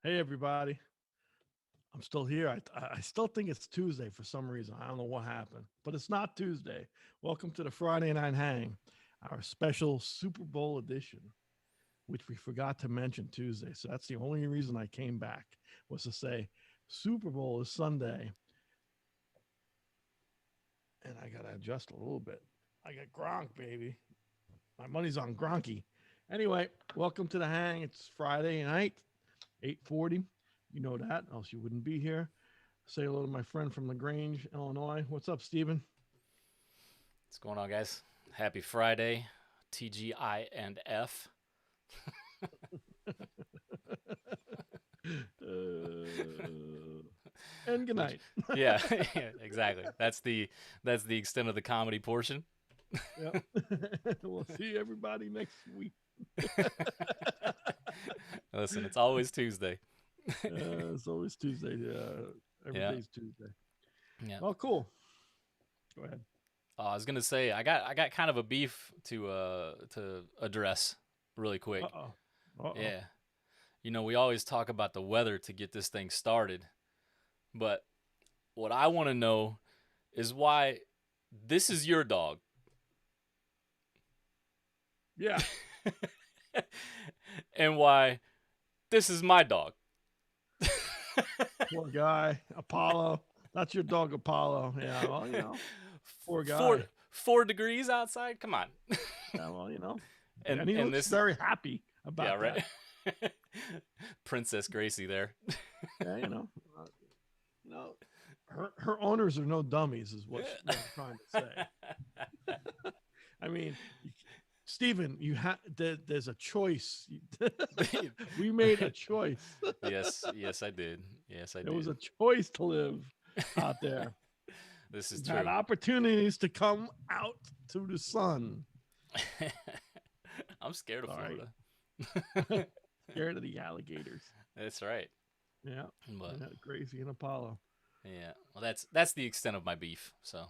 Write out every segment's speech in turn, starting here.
Hey everybody, I'm still here. I still think it's Tuesday for some reason. I don't know what happened, but it's not Tuesday. Welcome to the Friday Night Hang, our special Super Bowl edition, which we forgot to mention Tuesday. So that's the only reason I came back was to say Super Bowl is Sunday, and I gotta adjust a little bit. I got Gronk, baby. My money's on Gronky. Anyway, welcome to the Hang. It's Friday night, 8:40. You know that, else you wouldn't be here. Say hello to my friend from LaGrange, Illinois. What's up, Steven? What's going on, guys? Happy Friday, TGI and F. And good night. Yeah, yeah, exactly. That's the extent of the comedy portion. Yep. We'll see everybody next week. Listen, it's always Tuesday. It's always Tuesday. Every Yeah, day's Tuesday. yeah. Well, cool. Go ahead. I was gonna say I got kind of a beef to address really Uh quick. oh. Uh oh. Yeah, we always talk about the weather to get this thing started, but what I want to know is why this is your dog. Yeah. And why this is my dog. Poor guy. Apollo. That's your dog, Apollo. Yeah. Well, poor four guy. 4 degrees outside. Come on. Yeah. Well, and and he and looks this, very happy yeah, about that. right. Princess Gracie there. Yeah. You know, her owners are no dummies, is what I'm trying to say. I mean, Stephen, there's a choice. We made a choice. Yes, I did. Yes, I There was did. a choice to live out there. This is We've had true. opportunities to come out to the sun. I'm scared of Sorry, Florida. scared of the alligators. That's right. Yeah, But Gracie and Apollo. yeah, well, that's the extent of my beef. So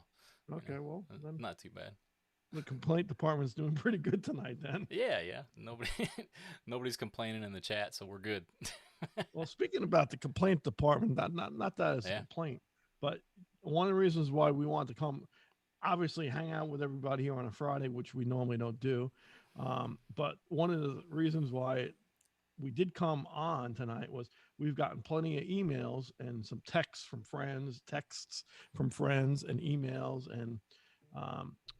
Okay, well then not too bad. the complaint department's doing pretty good tonight. Then. Yeah, yeah. Nobody's complaining in the chat, so we're good. Well, speaking about the complaint department, not that as a Yeah. complaint, but one of the reasons why we want to come, obviously, hang out with everybody here on a Friday, which we normally don't do. But one of the reasons why we did come on tonight was we've gotten plenty of emails and some texts from friends, and emails and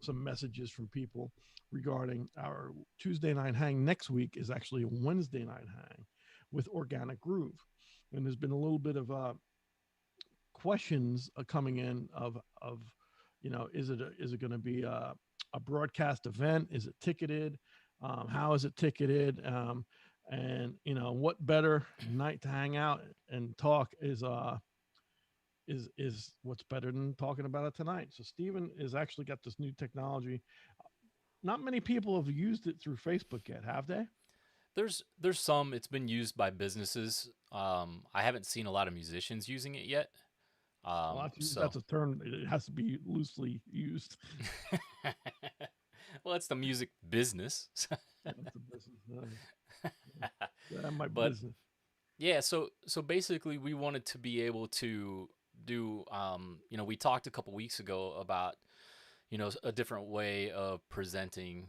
some messages from people regarding our Tuesday night hang. Next week is actually a Wednesday night hang with Organic Groove, and there's been a little bit of questions coming in of is it going to be a broadcast event? Is it ticketed? How is it ticketed? And what better night to hang out and talk is what's better than talking about it tonight. So Stephen has actually got this new technology. Not many people have used it through Facebook yet, have they? There's some. It's been used by businesses. I haven't seen a lot of musicians using it yet. Well, So that's a term. It has to be loosely used. well, it's the music business. That's a business. Yeah, my But business. yeah, so basically we wanted to be able to do we talked a couple weeks ago about a different way of presenting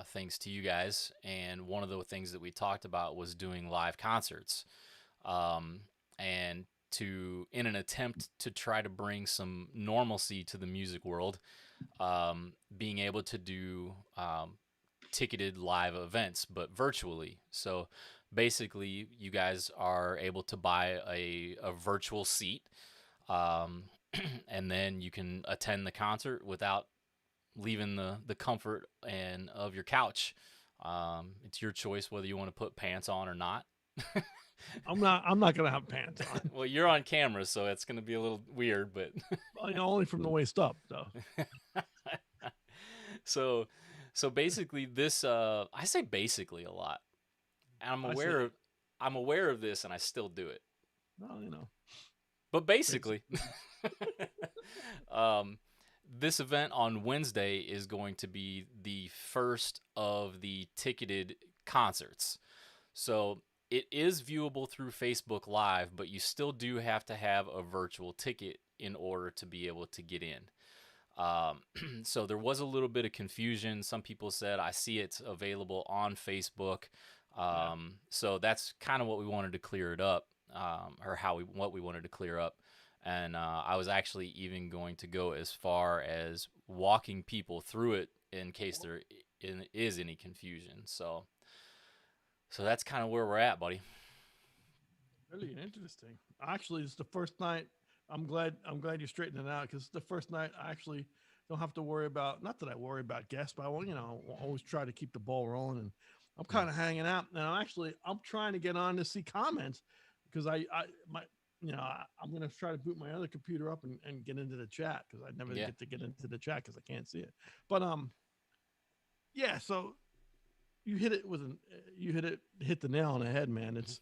things to you guys, and one of the things that we talked about was doing live concerts, and to in an attempt to try to bring some normalcy to the music world, being able to do ticketed live events but virtually. So basically you guys are able to buy a virtual seat, um, and then you can attend the concert without leaving the comfort and of your couch. It's your choice whether you want to put pants on or not. I'm not gonna have pants on. Well, you're on camera, so it's going to be a little weird, but Only from the waist up, though. so so basically this I say basically a lot. And I say, I'm aware of this and I still do it. well, But basic. basically, um, this event on Wednesday is going to be the first of the ticketed concerts. So it is viewable through Facebook Live, but you still do have to have a virtual ticket in order to be able to get in. Um, so there was a little bit of confusion. Some people said, I see it's available on Facebook. Yeah. So that's kind of what we wanted to clear it up, or what we wanted to clear up. And I was actually even going to go as far as walking people through it in case there is any confusion. So that's kind of where we're at, buddy. Really interesting. Actually, it's the first night. I'm glad you're straightening it out because it's the first night I actually don't have to worry about. Not that I worry about guests, but always try to keep the ball rolling. And I'm Mm. kind of hanging out now. I'm trying to get on to see comments because I'm gonna try to boot my other computer up and get into the chat because I never Yeah. get into the chat because I can't see it. But yeah. So you hit the nail on the head, man. Mhm. It's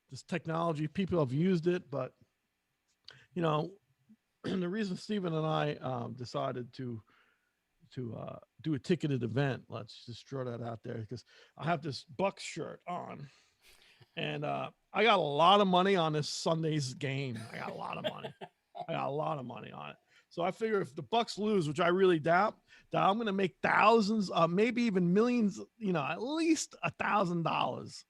this technology. People have used it, but you know, the reason Stephen and I decided to do a ticketed event. Let's just throw that out there because I have this Bucks shirt on, and I got a lot of money on this Sunday's game. I got a lot of money. I got a lot of money on it. So I figure if the Bucks lose, which I really doubt, that I'm going to make thousands, maybe even millions. At least $1,000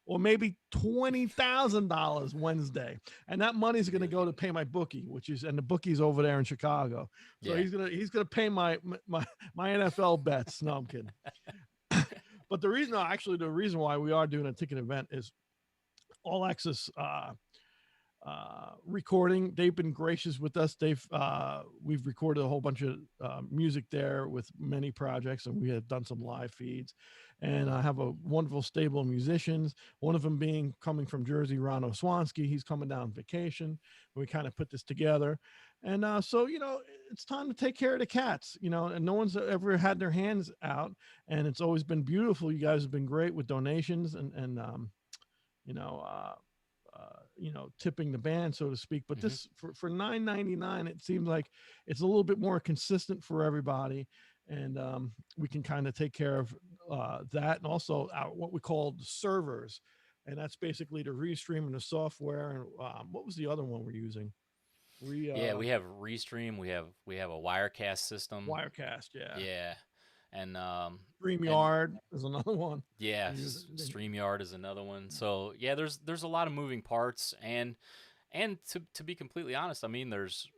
or maybe $20,000 Wednesday, and that money's going to go to pay my bookie, and the bookie's over there in Chicago. So Yeah. he's gonna pay my NFL bets. No, I'm kidding. But the reason why we are doing a ticket event is All Access recording. They've been gracious with us. We've recorded a whole bunch of music there with many projects, and we have done some live feeds. And I have a wonderful stable of musicians. One of them being coming from Jersey, Ron Oswansky. He's coming down on vacation. We kind of put this together, and so it's time to take care of the cats. And no one's ever had their hands out, and it's always been beautiful. You guys have been great with donations and you know. Tipping the band, so to speak. But Hmm. this for $9.99, it seems like it's a little bit more consistent for everybody, and we can kind of take care of that, and also what we call the servers, and that's basically the restream and the software. And what was the other one we're using? Yeah, we have Restream. We have a Wirecast system. Wirecast, yeah. Yeah, and StreamYard is another one. yeah, We're using. StreamYard is another one. So yeah, there's a lot of moving parts, and to be completely honest, I mean there's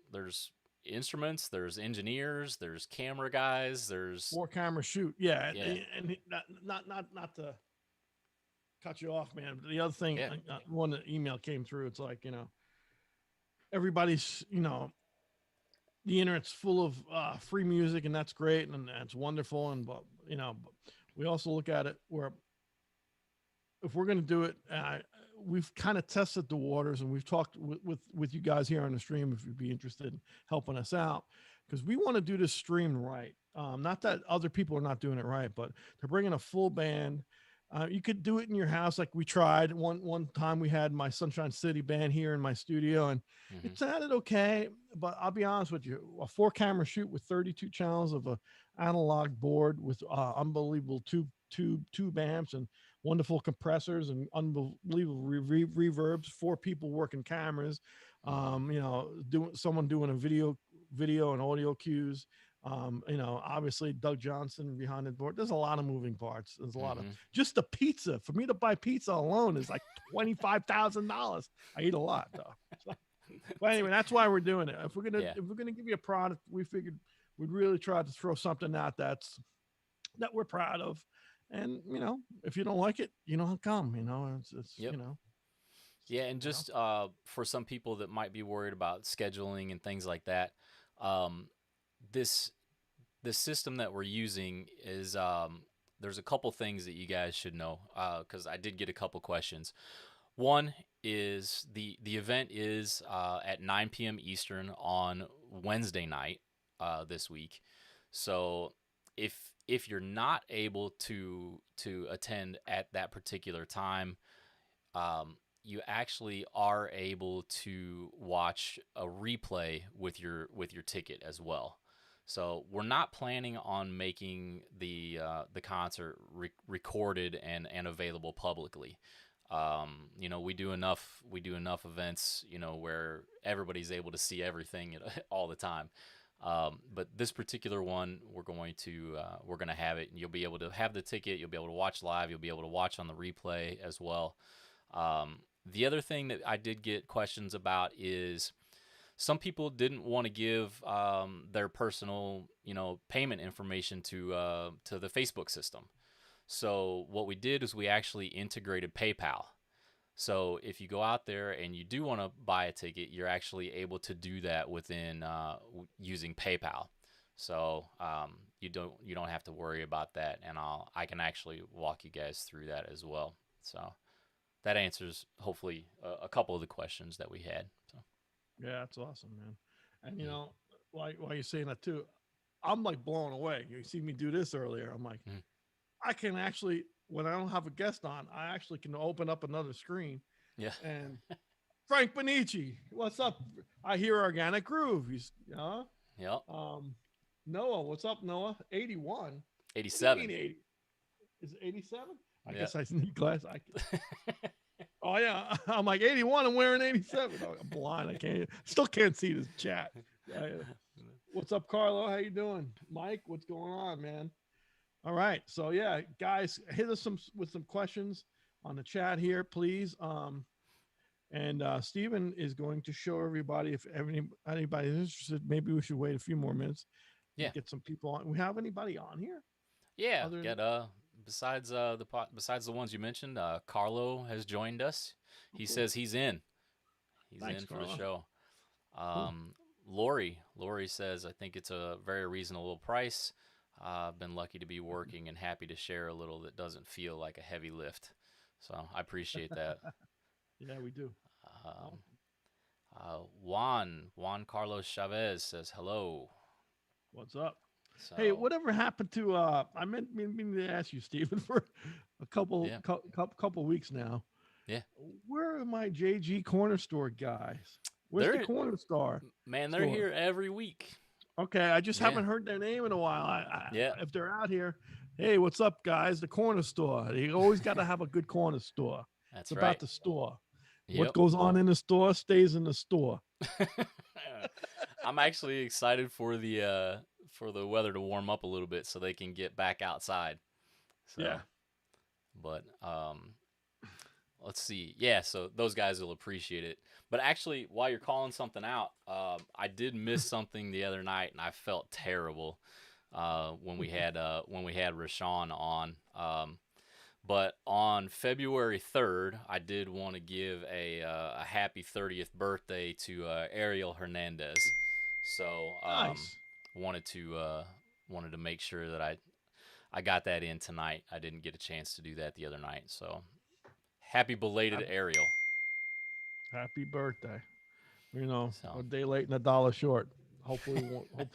instruments, there's engineers, there's camera guys, there's 4 camera shoot, yeah, yeah, and not to cut you off, man. But the other thing, yeah, one email came through. It's like everybody's the internet's full of free music, and that's great, and that's wonderful. And but we also look at it where if we're going to do it, we've kind of tested the waters, and we've talked with you guys here on the stream if you'd be interested in helping us out, because we want to do this stream right. Not that other people are not doing it right, but to bring in a full band. You could do it in your house, like we tried one time. We had my Sunshine City band here in my studio, and hmm, it sounded okay. But I'll be honest with you, a 4 camera shoot with 32 channels of a analog board with unbelievable tube amps and wonderful compressors and unbelievable reverbs. 4 people working cameras, doing a video and audio cues. Obviously Doug Johnson behind the board. There's a lot of moving parts. There's a lot of hmm, just the pizza. For me to buy pizza alone is like $25,000. I eat a lot though. So, but anyway, that's why we're doing it. yeah, If we're gonna give you a product, we figured we'd really try to throw something out that we're proud of. And if you don't like it, you don't come. It's yep. Yeah, and you know. just for some people that might be worried about scheduling and things like that, um, this this system that we're using is there's a couple things that you guys should know because I did get a couple questions. One is the event is at 9 p.m. Eastern on Wednesday night this week. So if you're not able to attend at that particular time, you actually are able to watch a replay with your ticket as well. So we're not planning on making the concert recorded and available publicly. You know, we do enough events, you know, where everybody's able to see everything all the time. But this particular one, we're going to have it, and you'll be able to have the ticket. You'll be able to watch live. You'll be able to watch on the replay as well. The other thing that I did get questions about is some people didn't want to give their personal, you know, payment information to the Facebook system. So what we did is we actually integrated PayPal. So if you go out there and you do want to buy a ticket, you're actually able to do that within using PayPal. So you don't have to worry about that, and I can actually walk you guys through that as well. So that answers hopefully a couple of the questions that we had. So Yeah, that's awesome, man. And mm, while you're saying that too, I'm like blown away. You see me do this earlier. I'm like, mm, I can actually, when I don't have a guest on, I actually can open up another screen yeah, and Frank Benici, what's up? I hear Organic Groove. He's, yep, um, Noah, what's up, Noah? 81. What do you mean 87, 80? Is it 87? I yeah. guess I need glasses. Oh yeah, I'm like 81. I'm wearing 87. Oh, I'm blind. I can't. Still can't see this chat. What's up, Carlo? How you doing, Mike? What's going on, man? All right. So yeah, guys, hit us with some questions on the chat here, please. And Stephen is going to show everybody if anybody's interested. Maybe we should wait a few more minutes Yeah, and get some people on. We have anybody on here? yeah. Other than Get besides the ones you mentioned, Carlo has joined us. oh, He cool. says he's in. He's Thanks, in for the Carlo. show. Cool. Lori says, I think it's a very reasonable price. I've been lucky to be working and happy to share a little that doesn't feel like a heavy lift. So I appreciate that. Yeah, we do. Um, Awesome. Juan Carlos Chavez says hello. What's up? Hey, So whatever happened to I meant to ask you, Stephen, for a yeah, couple weeks now. yeah. Where are my JG corner store guys? Where's the They're corner store man, they're store? here every week. Okay, I just Yeah, haven't heard their name in a while. yeah. If they're out here, hey, what's up, guys? The corner store. You always got to have a good corner store. It's That's about right. the store. What Yep. goes on in the store stays in the store. I'm actually excited for the weather to warm up a little bit so they can get back outside. Yeah. So, but let's see. Yeah, so those guys will appreciate it. But actually, while you're calling something out, I did miss something the other night, and I felt terrible when we had Rashawn on. But on February 3rd, I did want to give a happy 30th birthday to Ariel Hernandez. So Nice. wanted to uh, wanted to make sure that I got that in tonight. I didn't get a chance to do that the other night. So happy belated Happy, Ariel. happy birthday. A So day late and a dollar short. Hopefully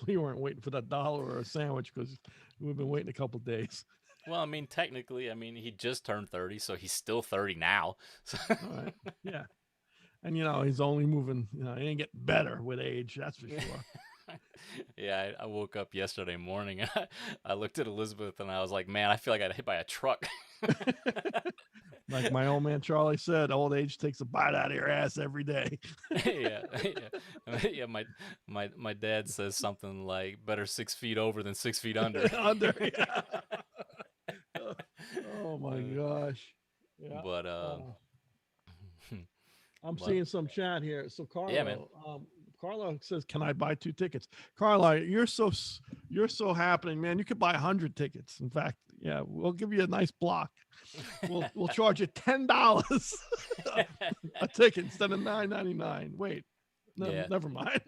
you weren't waiting for that dollar or a sandwich because we've been waiting a couple days. well, I mean, technically, I mean, he just turned 30, so he's still 30 now. So All right. Yeah. And he's only moving, he ain't getting better with age, that's for sure. yeah, I woke up yesterday morning and I looked at Elizabeth and I was like, man, I feel like I got hit by a truck. Like my old man Charlie said, old age takes a bite out of your ass every day. yeah, yeah. My dad says something like, "Better 6 feet over than 6 feet under." Under, yeah. Oh my Uh, gosh. Yeah. but Uh, I'm but seeing some chat here. So yeah, man. Carlo says, "Can I buy 2 tickets?" Carlo, you're so happening, man. You could buy 100 tickets. In fact, yeah, we'll give you a nice block. We'll charge you $10 a ticket instead of $9.99. Wait, no, yeah, never mind.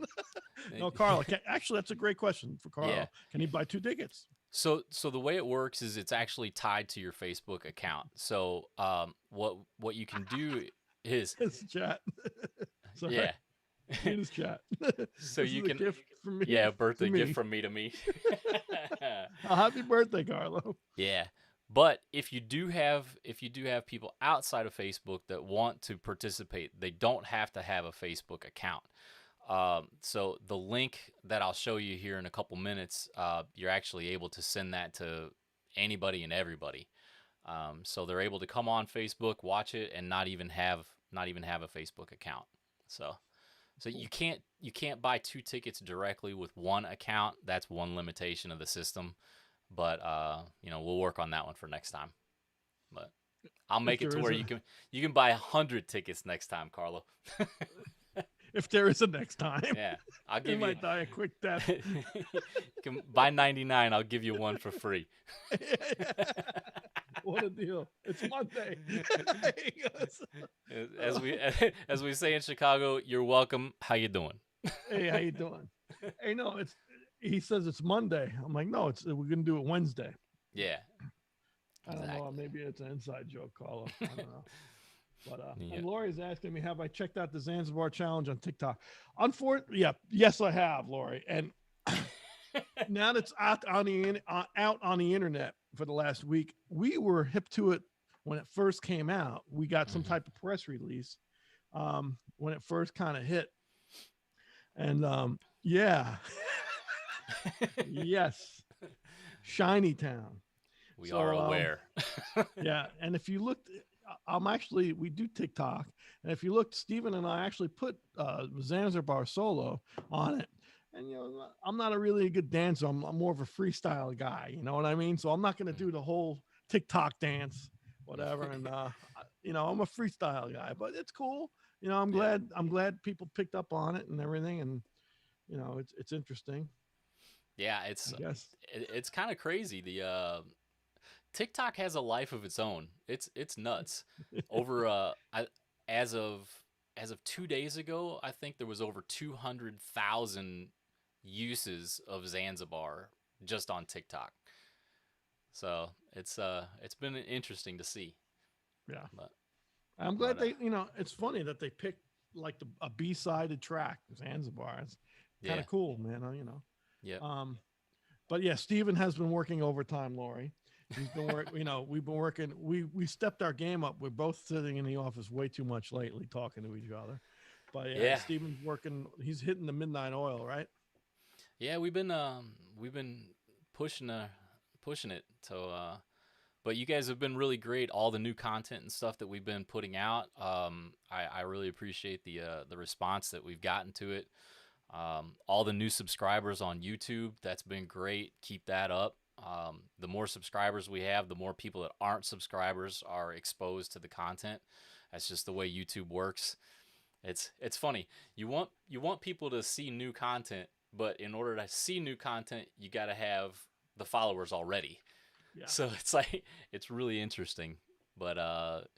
No, Carlo. Actually, that's a great question for Carlo. yeah. Can he buy 2 tickets? So the way it works is it's actually tied to your Facebook account. So what you can do is It's chat. Sorry, yeah. read his chat. So This is you a can gift from me yeah, to birthday gift me. from me to me. Happy birthday, Carlo. Yeah. But if you do have people outside of Facebook that want to participate, they don't have to have a Facebook account. So the link that I'll show you here in a couple minutes, you're actually able to send that to anybody and everybody. So they're able to come on Facebook, watch it, and not even have a Facebook account. So you can't buy 2 tickets directly with one account. That's one limitation of the system. But we'll work on that one for next time. But I'll If make it there to is where a you can buy 100 tickets next time, Carlo. if there is a next time, Yeah, I'll you give you. might die a quick death. You can buy 99. I'll give you one for free. What a deal! It's Monday. He goes, As we as we say in Chicago, you're welcome. How you doing? hey, how you doing? Hey, no, it's. He says it's Monday. I'm like, no, we're gonna do it Wednesday. Yeah, I don't know. exactly. Maybe it's an inside joke, Carlo. I don't know. But Yeah. and Lori's asking me, have I checked out the Zanzibar challenge on TikTok? Unfortunately, yeah, yes, I have, Lori. And now that's out on the internet for the last week. We were hip to it when it first came out. We got some Mhm. type of press release when it first kind of hit, and yeah, yes, Shiny Town. We are So aware. yeah, and if you looked, we do TikTok, and if you look, Steven and I actually put Zanzibar solo on it. And I'm not a really good dancer. I'm more of a freestyle guy. You know what I mean? So I'm not going to do the whole TikTok dance, whatever. And I'm a freestyle guy, but it's cool. I'm Yeah. glad people picked up on it and everything, and it's interesting. Yeah, I guess. it's kind of crazy. The TikTok has a life of its own. It's nuts. Over as of as of 2 days ago, I think there was over 200,000 uses of Zanzibar just on TikTok. So it's been interesting to see. Yeah. But I'm glad but it's funny that they picked like a B-sided track, Zanzibar. It's kind yeah, of cool, man. yeah. But yeah, Steven has been working overtime, Lori. He's been working, we've been working, we stepped our game up. We're both sitting in the office way too much lately talking to each other. But yeah, Yeah. Steven's working, he's hitting the midnight oil, right? Yeah, we've been pushing pushing it. So but you guys have been really great. All the new content and stuff that we've been putting out. I really appreciate the response that we've gotten to it. All the new subscribers on YouTube, that's been great. Keep that up. The more subscribers we have, the more people that aren't subscribers are exposed to the content. That's just the way YouTube works. It's funny. You want people to see new content, but in order to see new content, you got to have the followers already. Yeah. So it's like it's really interesting. But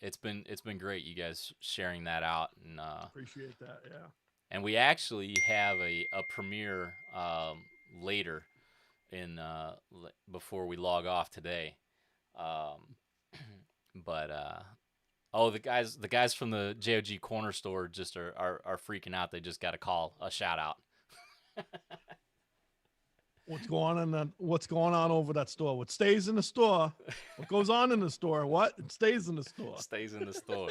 it's been great you guys sharing that out Appreciate that. Yeah. and we actually have a premiere later in before we log off today. Um, but oh, the guys from the JOG Corner Store just are freaking out. They just got a call, a shout out. What's going on over that store? What stays in the store? What goes on in the store? What? It stays in the store. Stays in the store.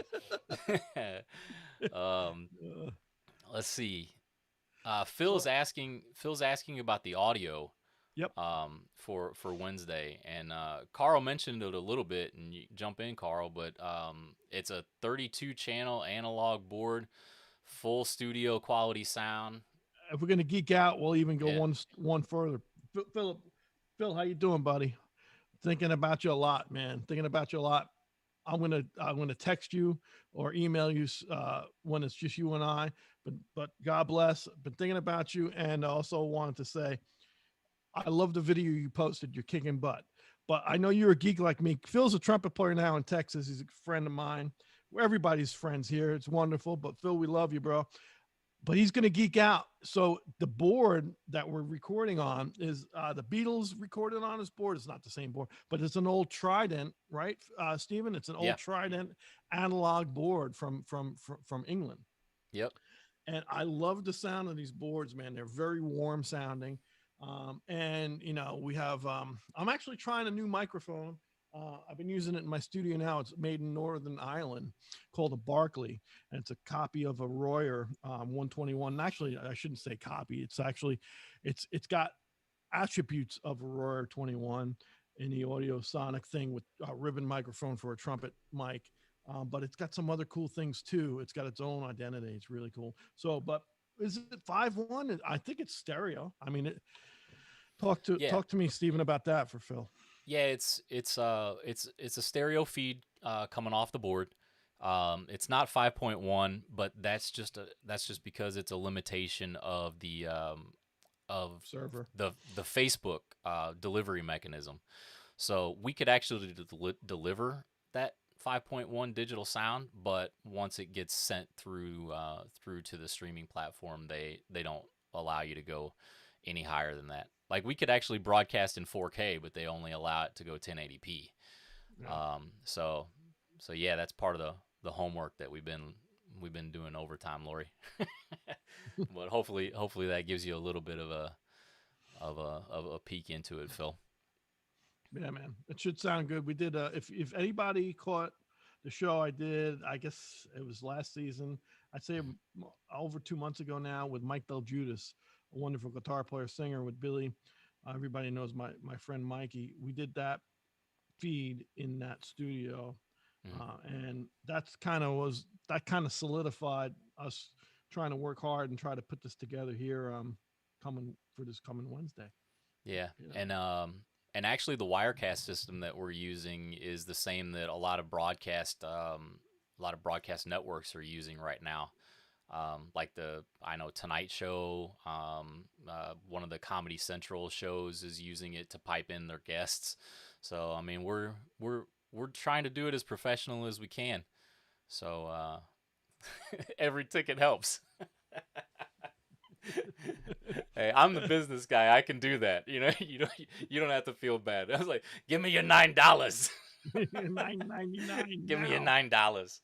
um, Uh, let's see. so Phil's asking about the audio yep. for Wednesday, and Carl mentioned it a little bit, and you jump in, Carl. But it's a 32 channel analog board, full studio quality sound. If we're gonna geek out, we'll even go Yeah, one further. Phil, how you doing, buddy? Thinking about you a lot, man. Thinking about you a lot. I'm gonna text you or email you when it's just you and I. But God bless. Been thinking about you, and also wanted to say I love the video you posted. You're kicking butt. But I know you're a geek like me. Phil's a trumpet player now in Texas. He's a friend of mine. Everybody's friends here. It's wonderful. But Phil, we love you, bro. But he's going to geek out. So the board that we're recording on is the Beatles recorded on his board. It's not the same board, but it's an old Trident, right, Stephen? It's an yeah, old Trident analog board from England. yep, And I love the sound of these boards, man. They're very warm sounding. And we have I'm actually trying a new microphone. I've been using it in my studio now. It's made in Northern Ireland, called a Barkley, and it's a copy of a Royer 121. And actually, I shouldn't say copy. It's got attributes of a Royer 21, in the audio sonic thing with a ribbon microphone for a trumpet mic. But it's got some other cool things too. It's got its own identity. It's really cool. So, but is it 5.1? I think it's stereo. I mean, Yeah, talk to me, Stephen, about that for Phil. yeah, it's a stereo feed coming off the board. It's not 5.1, but that's just because it's a limitation of Server. the Facebook delivery mechanism. So we could actually deliver that 5.1 digital sound, but once it gets sent through to the streaming platform, they don't allow you to go any higher than that. Like we could actually broadcast in 4K, but they only allow it to go 1080p. Yeah. So yeah, that's part of the homework that we've been doing overtime, Lori. But hopefully that gives you a little bit of a peek into it, Phil. Yeah, man. It should sound good. We did if anybody caught the show I did, I guess it was last season. I'd say over 2 months ago now with Mike Del Judas, a wonderful guitar player singer with Billy. Everybody knows my friend Mikey. We did that feed in that studio, Mm. and that kind of solidified us trying to work hard and try to put this together here, coming for this coming Wednesday. Yeah, You know. and actually the Wirecast system that we're using is the same that a lot of broadcast networks are using right now. Like I know Tonight Show, one of the Comedy Central shows is using it to pipe in their guests. So I mean, we're trying to do it as professional as we can. So every ticket helps. Hey, I'm the business guy. I can do that. You don't have to feel bad. I was like, give me your $9. $9.99 Give me your now. $9.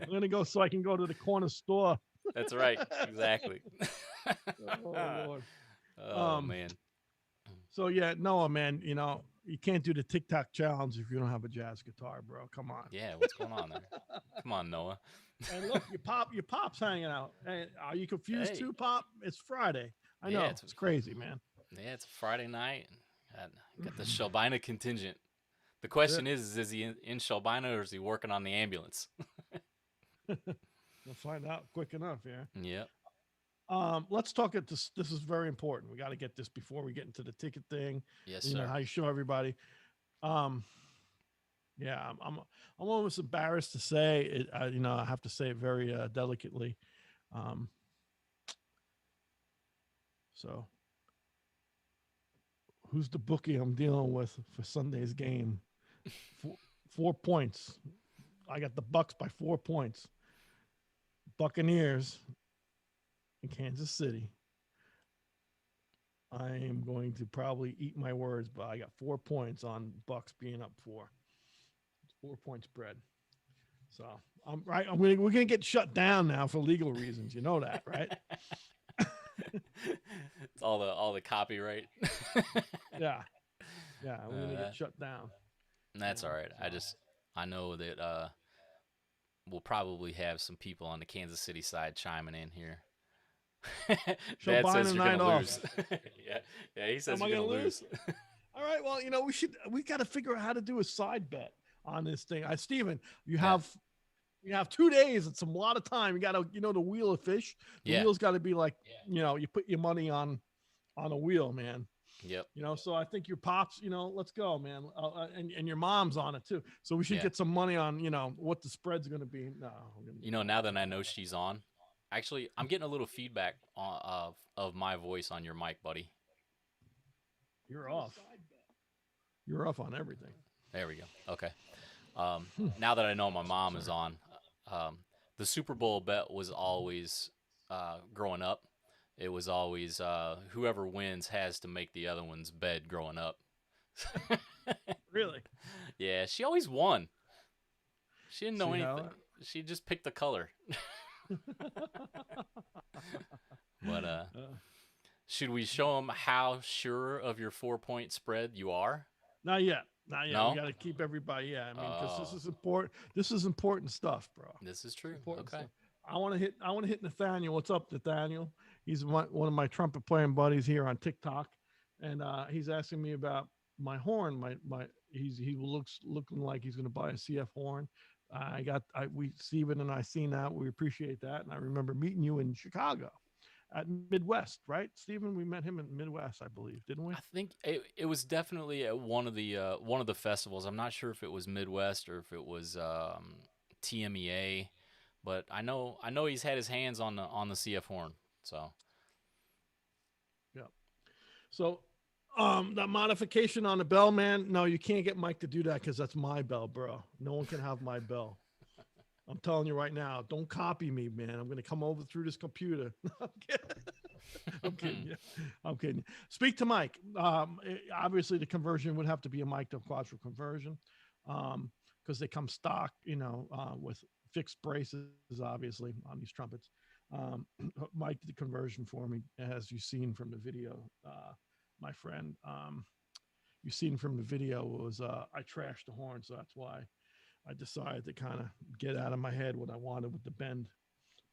I'm gonna go so I can go to the corner store. That's right. Exactly. Oh Lord. Oh Um. man. So yeah, Noah, man, you can't do the TikTok challenge if you don't have a jazz guitar, bro. Come on. Yeah, what's going on there? Come on, Noah. And look, your pop's hanging out. Hey, are you confused Hey. too, Pop? It's Friday. I Yeah, know it's crazy, man. it's a Friday night. Got the Shelbina contingent. The That's question is he in Shelbina or is he working on the ambulance? it. We'll find out quick enough. Yeah. Yep. Let's talk at this. This is very important. We got to get this before we get into the ticket thing. Yes, You know sir. how you show everybody. Um, yeah, I'm almost embarrassed to say it. I have to say it very delicately. Um, so who's the bookie I'm dealing with for Sunday's game? 4 points. I got the Bucks by 4 points. Buccaneers in Kansas City. I am going to probably eat my words, but I got 4 points on Bucks being up four. It's 4 point spread. So I'm right. We're gonna get shut down now for legal reasons. You know that, right? It's all the copyright. Yeah, yeah. We're gonna get uh, shut down. that's all right. So I know that we'll probably have some people on the Kansas City side chiming in here. show Dad Biden says a you're night gonna off. lose. Yeah, yeah. He says Am I you're gonna gonna lose? lose. All right. Well, we got to figure out how to do a side bet on this thing. Steven, Yeah, you have 2 days. It's a lot of time. You got to, the wheel of fish. The yeah, wheel's got to be like, you put your money on a wheel, man. yep, So I think your pops, let's go, man. And your mom's on it too. So we should yeah. get some money on, what the spread's going to be. No, we're going to get Now that nothing. I know she's on, actually, I'm getting a little feedback of my voice on your mic, buddy. You're off. You're off on everything. There we go. Okay. Now that I know my mom is Sorry. on, the Super Bowl bet was always growing up. It was always whoever wins has to make the other one's bed growing up. Really? Yeah, she always won. She didn't know See how? anything. She just picked the color. But should we show them how sure of your 4 point spread you are? Not yet. Not yet. We No. got to keep everybody. Yeah, I mean, because this Oh, is important. This is important stuff, bro. this is true. Important Okay. stuff. I want to hit. Nathaniel. What's up, Nathaniel? He's one of my trumpet playing buddies here on TikTok, and he's asking me about my horn, my he looks looking like he's going to buy a CF horn. We Steven and I seen that. We appreciate that, and I remember meeting you in Chicago at Midwest, right, Steven? We met him in Midwest, I believe, didn't we? I think it was definitely at one of the festivals. I'm not sure if it was Midwest or if it was TMEA, but I know he's had his hands on the CF horn. So Yeah. So, the modification on the bell, man. No, you can't get Mike to do that because that's my bell, bro. No one can have my bell. I'm telling you right now. Don't copy me, man. I'm gonna come over through this computer. I'm kidding. I'm kidding. Yeah. I'm kidding. Speak to Mike. Obviously, the conversion would have to be a Mike to Quattro conversion, because they come stock, with fixed braces, obviously, on these trumpets. Mike did the conversion for me, as you've seen from the video, my friend. You've seen from the video was I trashed the horn, so that's why I decided to kind of get out of my head what I wanted with the bend.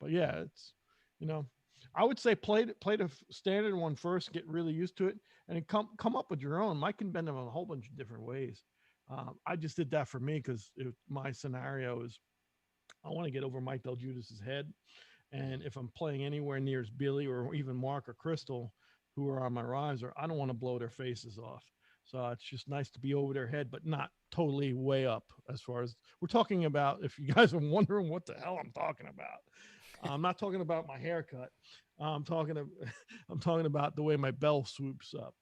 But yeah, it's you know, I would say play the standard one first, get really used to it, and then come up with your own. Mike can bend them in a whole bunch of different ways. I just did that for me because my scenario is I want to get over Mike Del Judas's head, and if I'm playing anywhere near as Billy or even Mark or Crystal, who are on my riser, I don't want to blow their faces off. So it's just nice to be over their head, but not totally way up. As far as we're talking about, if you guys are wondering what the hell I'm talking about, I'm not talking about my haircut. I'm talking, I'm talking about the way my bell swoops up,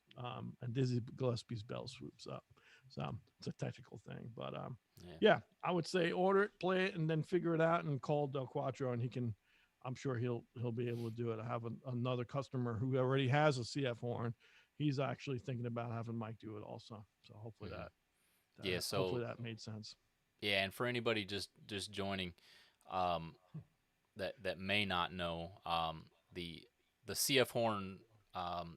and Dizzy Gillespie's bell swoops up. So it's a technical thing, but yeah. yeah, I would say order it, play it, and then figure it out, and call Del Quattro, and he can. I'm sure he'll be able to do it. I have another customer who already has a CF horn. He's actually thinking about having Mike do it also. So hopefully Mhm. that, Yeah. hopefully So that made sense. yeah, and for anybody just joining, um, that may not know, the CF horn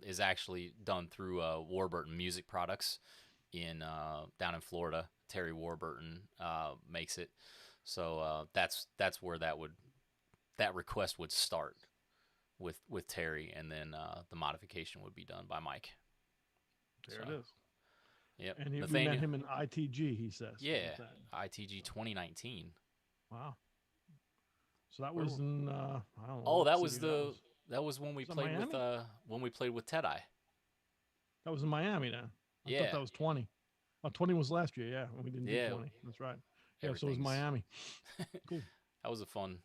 is actually done through Warburton Music Products in down in Florida. Terry Warburton makes it, so that's where that request would start with Terry, and then the modification would be done by Mike. There So it is. yep, And we met Nathaniel. him in ITG. He says. What was Yeah, that? ITG 2019. Wow. So that Where? was in I don't know Oh, what city that was. that was when we Was that played with Miami? T.Ë.T.I. That was in Miami then. I thought Yeah, that was 20. Oh, 20 was last year. Yeah, when we didn't do yeah. 20. That's right. Yeah, so it was Everything's Miami. Cool. that was a fun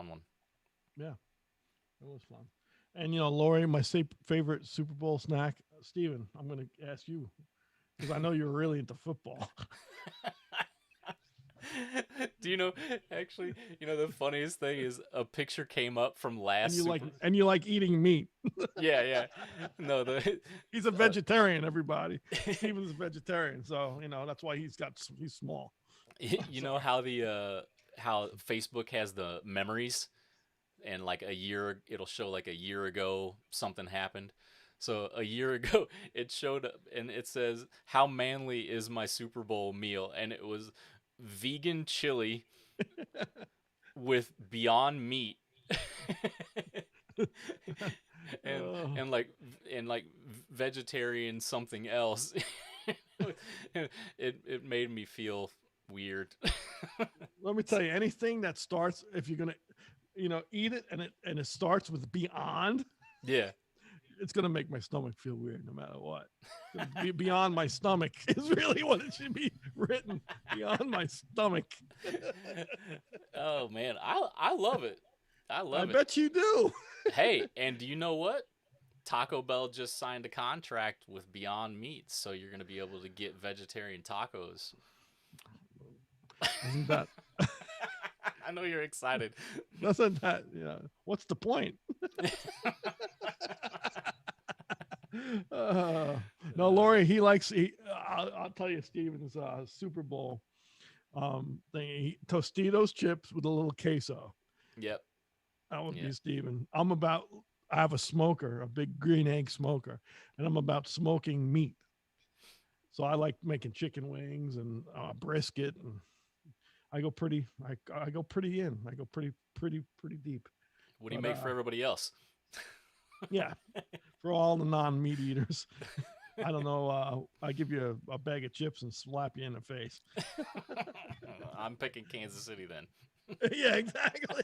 one. Yeah, it was fun. And Lori, my favorite Super Bowl snack. Steven, I'm going to ask you because I know you're really into football. Do you know? Actually, the funniest thing is a picture came up from and last you like Super. and you like eating meat. Yeah, yeah. No, the He's a uh, vegetarian. Everybody, Steven's a vegetarian, so that's why he's small. you So know how Facebook has the memories, and like a year it'll show like a year ago something happened. So a year ago it showed up and it says, how manly is my Super Bowl meal, and it was vegan chili with Beyond Meat and uh, and like vegetarian something else. It made me feel weird. let me tell you, anything that starts, if you're gonna, eat it and it starts with beyond, Yeah. it's gonna make my stomach feel weird no matter what. Be beyond my stomach is really what it should be written. Beyond my stomach. Oh man, I love it. I I love it. bet you do. Hey, and do you know what? Taco Bell just signed a contract with Beyond Meat, so you're going to be able to get vegetarian tacos. Isn't that? I know you're excited. Doesn't that? What's the point? Uh, no, Uh, Lori, he likes. I'll tell you, Steven's Super Bowl thing. Tostitos chips with a little queso. yep. That would Yeah. be Steven. I have a smoker, a big green egg smoker, and I'm about smoking meat. So I like making chicken wings and brisket, and I go pretty. I go pretty in. I go pretty deep. What do you But make for everybody else? yeah, for all the non-meat eaters. I don't know. I give you a bag of chips and slap you in the face. I'm picking Kansas City then. Yeah, exactly.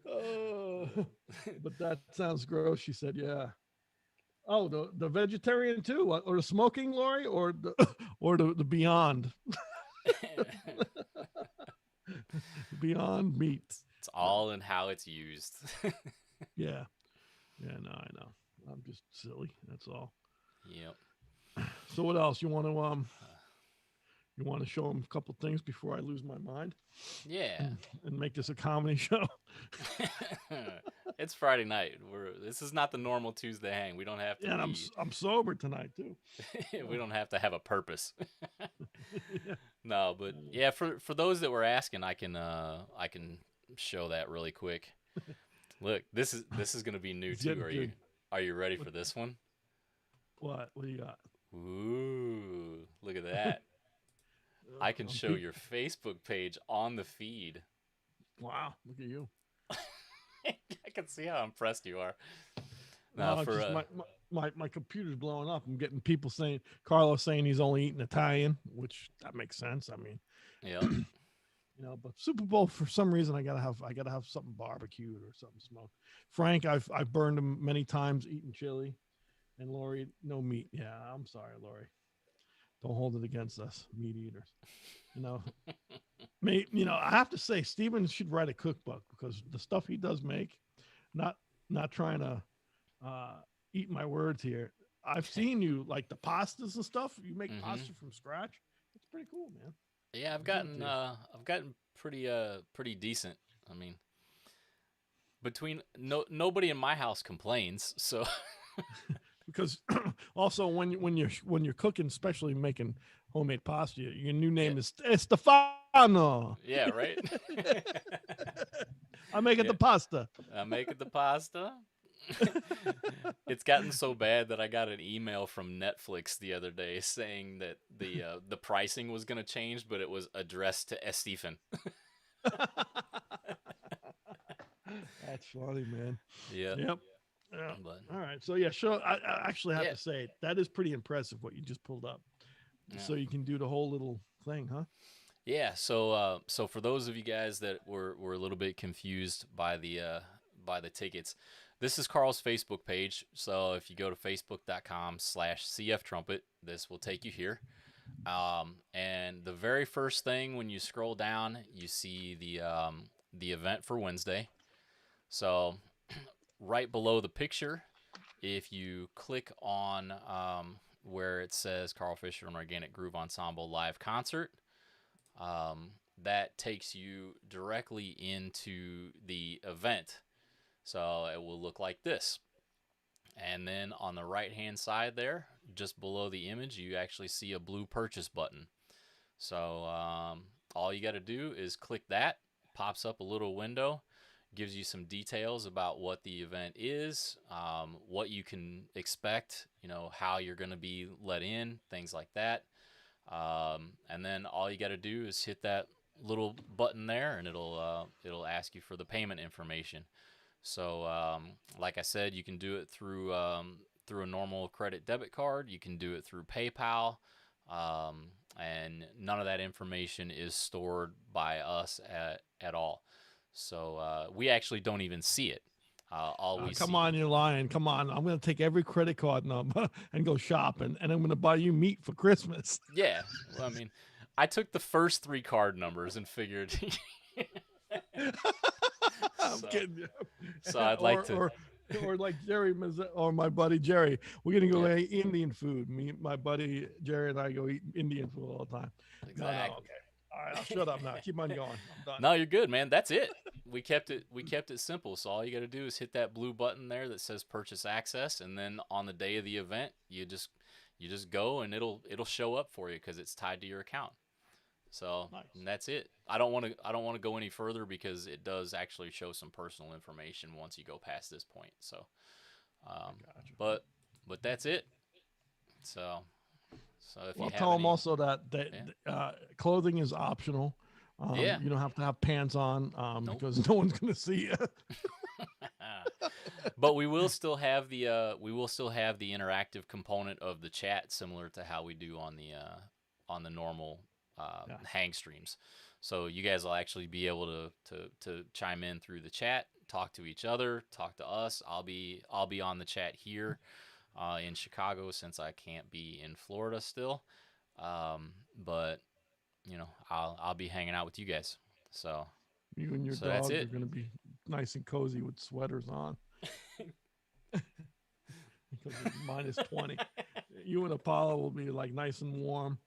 Oh, but that sounds gross. She said, "Yeah." Oh, the vegetarian too, or the smoking, Lori, or the or the beyond beyond meat. It's all in how it's used. Yeah, yeah. No, I know. I'm just silly. That's all. Yep. So what else you want to show them a couple things before I lose my mind Yeah. and make this a comedy show? It's Friday night. This is not the normal Tuesday hang. We don't have to Yeah, and be. I'm sober tonight too. We don't have to have a purpose. Yeah. No, but yeah, for those that were asking, I can show that really quick. Look, this is gonna be new It's too. getting Are good. you ready for this one? What? What do you got? Ooh, look at that. I can I'm show peak- your Facebook page on the feed. Wow, look at you. I can see how impressed you are. No, Now it's for just my computer's blowing up. I'm getting people saying Carlos saying he's only eating Italian, which that makes sense. I mean, yep. but Super Bowl for some reason I gotta have something barbecued or something smoked. Frank, I've burned him many times eating chili, and Lori, no meat. Yeah, I'm sorry, Lori. Don't hold it against us, meat eaters. You know, I have to say Steven should write a cookbook because the stuff he does make, not trying to uh, eat my words here. I've seen you like the pastas and stuff. You make pasta from scratch. It's pretty cool, man. Yeah, I've gotten pretty decent. I mean, between nobody in my house complains, so Because also when you're cooking, especially making homemade pasta, your new name is Stefano. yeah, right. I'm making the pasta. I'm making the pasta. It's gotten so bad that I got an email from Netflix the other day saying that the pricing was going to change, but it was addressed to Estefan. That's funny, man. Yeah. Yep. Yeah. But All right. So yeah, sure. I actually have Yeah. to say that is pretty impressive what you just pulled up. Yeah. So you can do the whole little thing, huh? Yeah, so for those of you guys that were a little bit confused by the tickets, this is Carl's Facebook page. So if you go to facebook.com/cftrumpet, this will take you here. And the very first thing when you scroll down, you see the event for Wednesday. So right below the picture, if you click on where it says Carl Fischer and Organic Groove Ensemble live concert, that takes you directly into the event. So it will look like this. And then on the right hand side there, just below the image, you actually see a blue purchase button. So all you got to do is click that. Pops up a little window, gives you some details about what the event is, what you can expect, how you're going to be let in, things like that. And then all you got to do is hit that little button there, and it'll ask you for the payment information. So, like I said, you can do it through a normal credit debit card. You can do it through PayPal, and none of that information is stored by us at all. So we actually don't even see it. All we Come see. on, you're lying. Come on. I'm going to take every credit card number and go shopping, and I'm going to buy you meat for Christmas. Yeah, well, I mean, I took the first 3 card numbers and figured. I'm kidding you. So I'd like to. Or like Jerry or my buddy Jerry, we're gonna go eat Indian food. Me, my buddy Jerry, and I go eat Indian food all the time. Exactly. No, okay. All right, I'll shut up now. Keep on going. I'm done. No, you're good, man. That's it. We kept it simple. So all you got to do is hit that blue button there that says purchase access, and then on the day of the event, you just go and it'll show up for you because it's tied to your account. So Nice. And that's it. I don't want to go any further because it does actually show some personal information once you go past this point. So, Gotcha. but that's it. So if Well, you have tell them any, also that clothing is optional. Yeah. You don't have to have pants on Nope. because no one's gonna see you. but we will still have the interactive component of the chat, similar to how we do on the normal Yeah. hang streams. So you guys will actually be able to chime in through the chat, talk to each other, talk to us. I'll be on the chat here in Chicago, since I can't be in Florida still. But I'll be hanging out with you guys. So You and your so that's dog are it. going to be nice and cozy with sweaters on because it's -20. You and Apollo will be like nice and warm,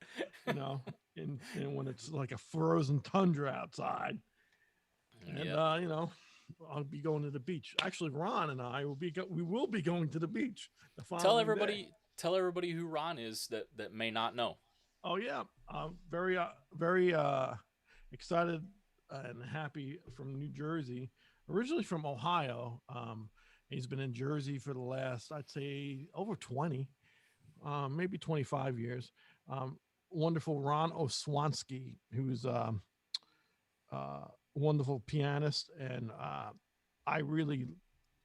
you know, and when it's like a frozen tundra outside. And, Yep. I'll be going to the beach. Actually, Ron and I we will be going to the beach the Tell following day. everybody tell everybody who Ron is that may not know. Oh yeah, I'm very excited and happy from New Jersey. Originally from Ohio. He's been in Jersey for the last, I'd say, over 20, maybe 25 years. Um, Wonderful Ron Oswansky, who's wonderful pianist, and I really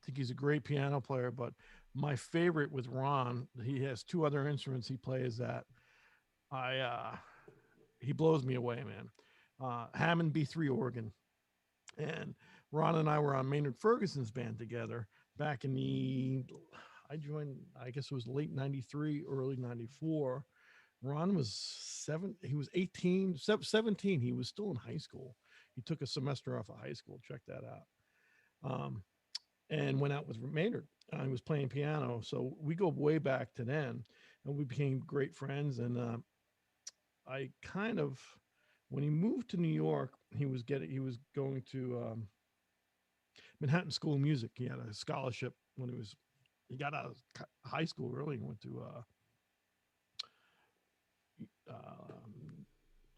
think he's a great piano player. But my favorite with Ron, he has two other instruments he plays that I he blows me away, man. Hammond B3 organ, and Ron and I were on Maynard Ferguson's band together back in the. I joined, I guess it was late '93, early '94. Ron was he was 18, 17. He was still in high school. He took a semester off of high school. Check that out. And went out with Maynard. He was playing piano. So we go way back to then, and we became great friends. And I kind of, when he moved to New York, he was going to Manhattan School of Music. He had a scholarship when he got out of high school early and went to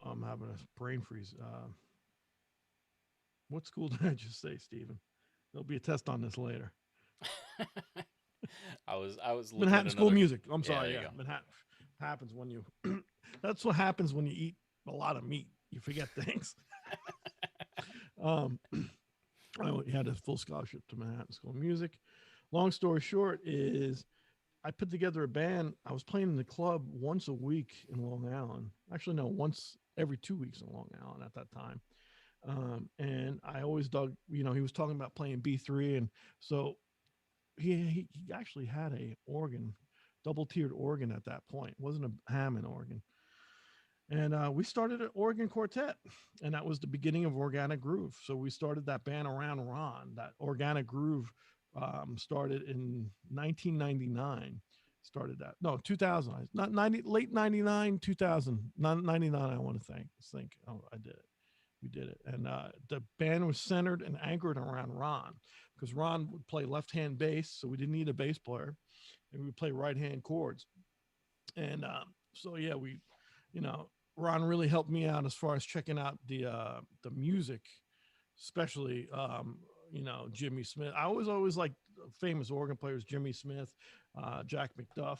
I'm having a brain freeze. What school did I just say, Stephen? There'll be a test on this later. I was looking at Manhattan School of another. Music. I'm Yeah, sorry. there you Yeah, go. Manhattan happens when you. That's what happens when you eat a lot of meat. You forget things. um, I had a full scholarship to Manhattan School of Music. Long story short is I put together a band. I was playing in the club once a week in Long Island. Actually, no, once every 2 weeks in Long Island at that time. And I always dug, he was talking about playing B3. And so he actually had a organ, double tiered organ at that point. It wasn't a Hammond organ. And we started an organ quartet, and that was the beginning of Organic Groove. So we started that band around Ron. That Organic Groove started in 1999. Started that, no, 2000, not 90, late 99, 2000, 99. I want to think. Oh, I did it. We did it, and the band was centered and anchored around Ron, because Ron would play left hand bass, so we didn't need a bass player, and we would play right hand chords. And so yeah, you know, Ron really helped me out as far as checking out the music, especially Jimmy Smith. I was always like famous organ players, Jimmy Smith, Jack McDuff.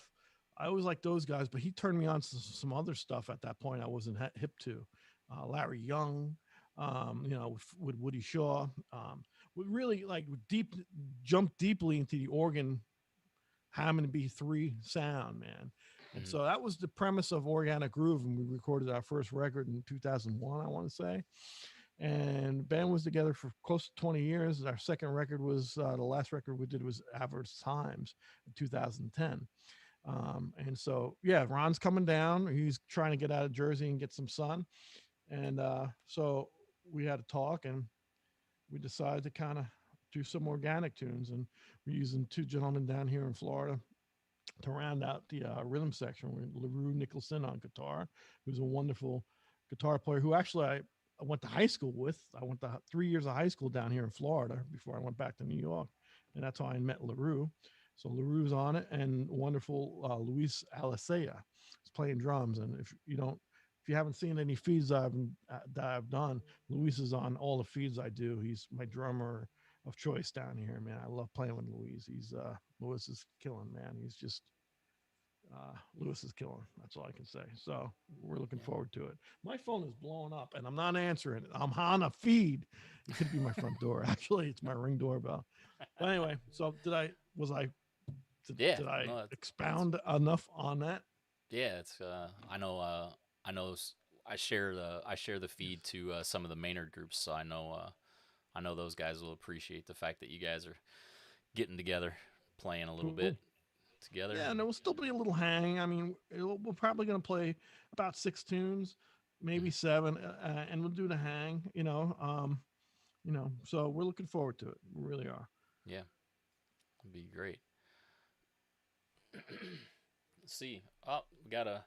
I always liked those guys, but he turned me on to some other stuff at that point I wasn't hip to. Larry Young, with Woody Shaw. We really like jumped deeply into the organ Hammond B3 sound, man. And Mhm. so that was the premise of Organic Groove, and we recorded our first record in 2001, I want to say. And the band was together for close to 20 years. Our second record was the last record we did was Average Times in 2010. And so, yeah, Ron's coming down. He's trying to get out of Jersey and get some sun. And so we had a talk, and we decided to kind of do some organic tunes. And we're using two gentlemen down here in Florida to round out the rhythm section. We're LaRue Nicholson on guitar, who's a wonderful guitar player who actually I went to high school with. I went to 3 years of high school down here in Florida before I went back to New York. And that's how I met LaRue. So LaRue's on it, and wonderful Luis Alicea is playing drums. And if you haven't seen any feeds that I've done, Luis is on all the feeds I do. He's my drummer of choice down here, man. I love playing with Luis. Luis is killing, man. He's just Lewis is killing. That's all I can say. So we're looking Yeah. forward to it. My phone is blowing up, and I'm not answering it. I'm on a feed. It could be my front door. Actually, it's my Ring doorbell. But anyway, so was I Yeah. did I No, that's expound enough on that? yeah. It's I know I share the Yes. feed to some of the Maynard groups, so I know those guys will appreciate the fact that you guys are getting together, playing a little Cool. bit together, Yeah, and and there will still be a little hang. I mean, we're probably going to play about 6 tunes, maybe mhm, seven, and we'll do the hang. So we're looking forward to it. We really are. yeah, it'd be great. Let's see. Oh, we got a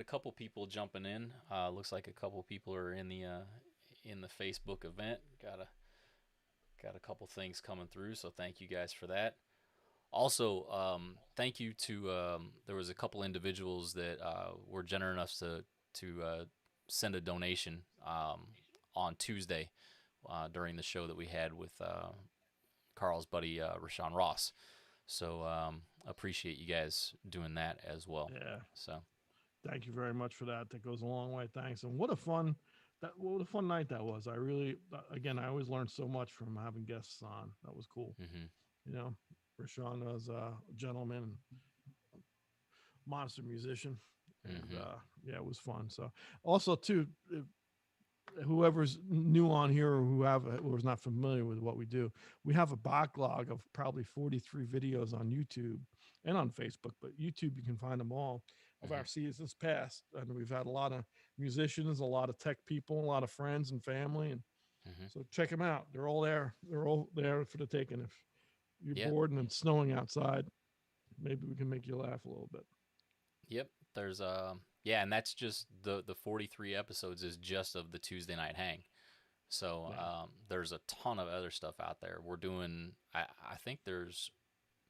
couple people jumping in. Looks like a couple people are in the Facebook event. Got a couple things coming through, so thank you guys for that. Also, thank you to there was a couple individuals that were generous enough to send a donation on Tuesday during the show that we had with Carl's buddy Rashawn Ross. So appreciate you guys doing that as well. Yeah. So Thank you very much for that. That goes a long way. Thanks. And what a fun night that was. I really, again, I always learned so much from having guests on. That was cool. hmm You know, Rashawn was a gentleman, monster musician, and hmm yeah, it was fun. So also too, whoever's new on here or who's not familiar with what we do, we have a backlog of probably 43 videos on YouTube and on Facebook, but YouTube you can find them all of hmm our seasons past, and we've had a lot of musicians, a lot of tech people, a lot of friends and family, and hmm so check them out. They're all there. They're all there for the taking. If you're yeah. bored and it's snowing outside, maybe we can make you laugh a little bit. Yep. There's yeah, and that's just the 43 episodes is just of the Tuesday night hang. So Yeah. there's a ton of other stuff out there. I think there's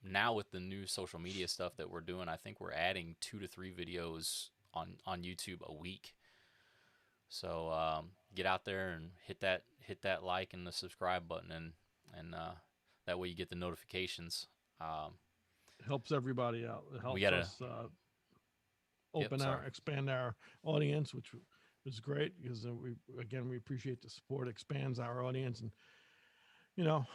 now with the new social media stuff that we're doing, I think we're adding 2 to 3 videos on YouTube a week. So get out there and hit that like and the subscribe button, and that way you get the notifications. Um, It helps everybody out. It we helps gotta. us Yep. Sorry. expand our audience, which is great because we appreciate the support. Expands our audience, and you know,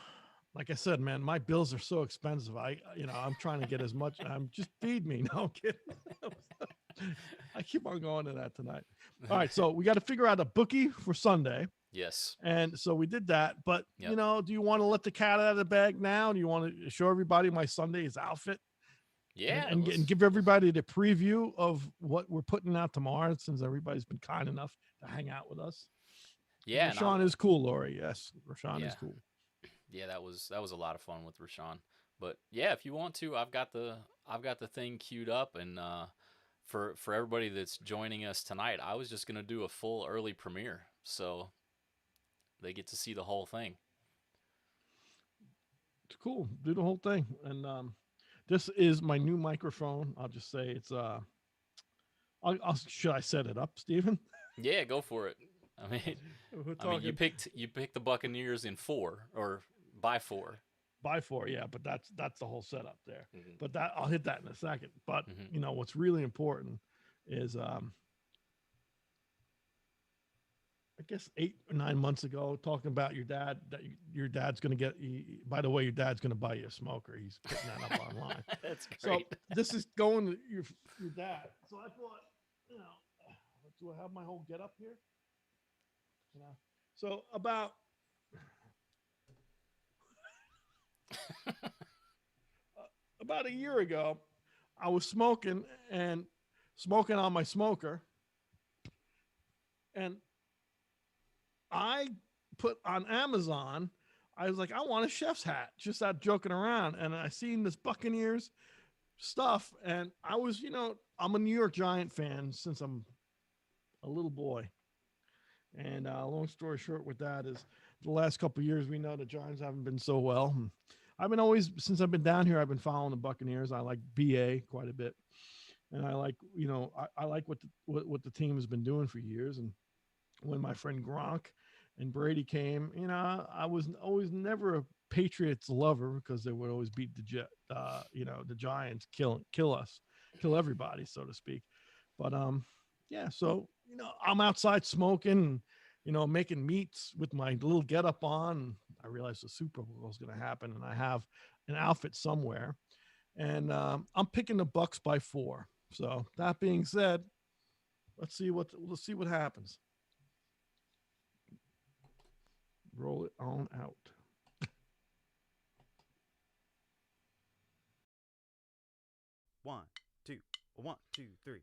like I said, man, my bills are so expensive. I'm trying to get as much. I'm just feed me. No I'm kidding. I keep on going to that tonight. All right, so we got to figure out a bookie for Sunday. Yes. And so we did that. But, Yep. do you want to let the cat out of the bag now? Do you want to show everybody my Sunday's outfit Yeah. and give everybody the preview of what we're putting out tomorrow since everybody's been kind enough to hang out with us? And Yeah. And Rashawn is cool, Lori. Yes, Rashawn is yeah. cool. Yeah, that was a lot of fun with Rashawn. But yeah, if you want to, I've got the thing queued up, and for everybody that's joining us tonight, I was just gonna do a full early premiere, so they get to see the whole thing. It's cool. Do the whole thing. And this is my new microphone. I'll just say it's should I set it up, Stephen? Yeah, go for it. I mean, We're I mean, talking you picked the Buccaneers in 4 or by 4. by four, yeah, but that's the whole setup there. hmm But that I'll hit that in a second. But hmm what's really important is I guess 8 or 9 months ago, talking about your dad, that your dad's going to get. By the way, your dad's going to buy you a smoker. He's putting that up online. That's So great. this is going to your dad. So I thought, do I have my whole get up here? So about a year ago, I was smoking on my smoker, and I put on Amazon. I was like, I want a chef's hat, just out joking around, and I seen this Buccaneers stuff, and I was, I'm a New York Giant fan since I'm a little boy. And long story short, with that is the last couple of years, we know the Giants haven't been so well. I've been always since I've been down here, I've been following the Buccaneers. I like BA quite a bit, and I like I like what the team has been doing for years. And when my friend Gronk and Brady came, I was always never a Patriots lover because they would always beat the Giants, kill us. kill everybody, so to speak. But yeah. So I'm outside smoking, making meats with my little get up on. I realized the Super Bowl is going to happen, and I have an outfit somewhere, and I'm picking the Bucks by 4. So that being said, let's see what happens. Roll it on out. One, two, one, two, three.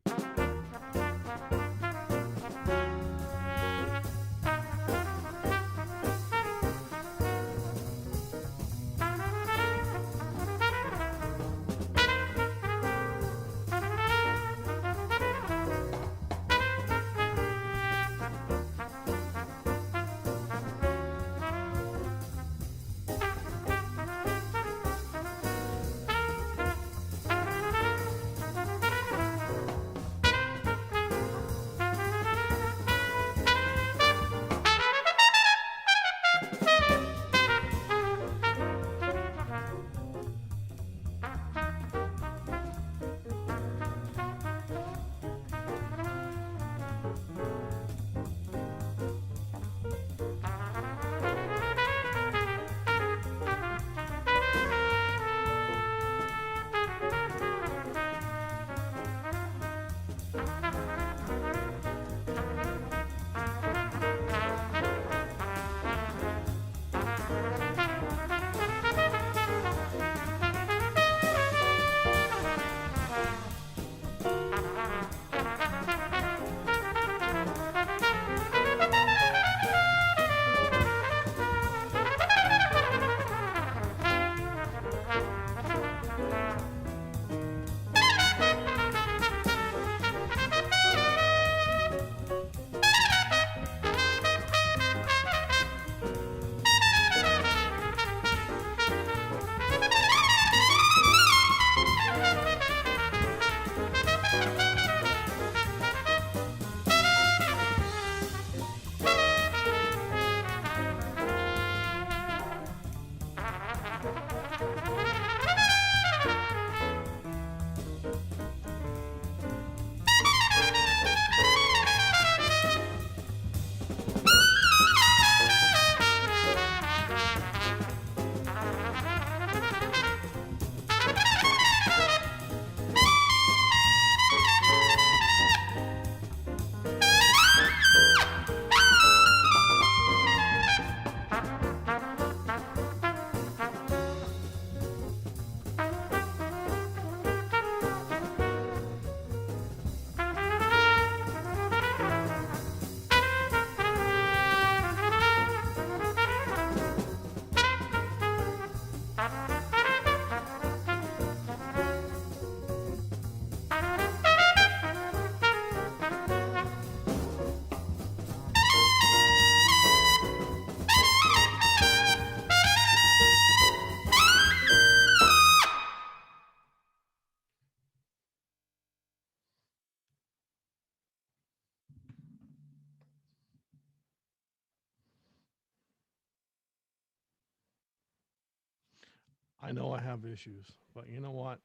I know I have issues, but you know what?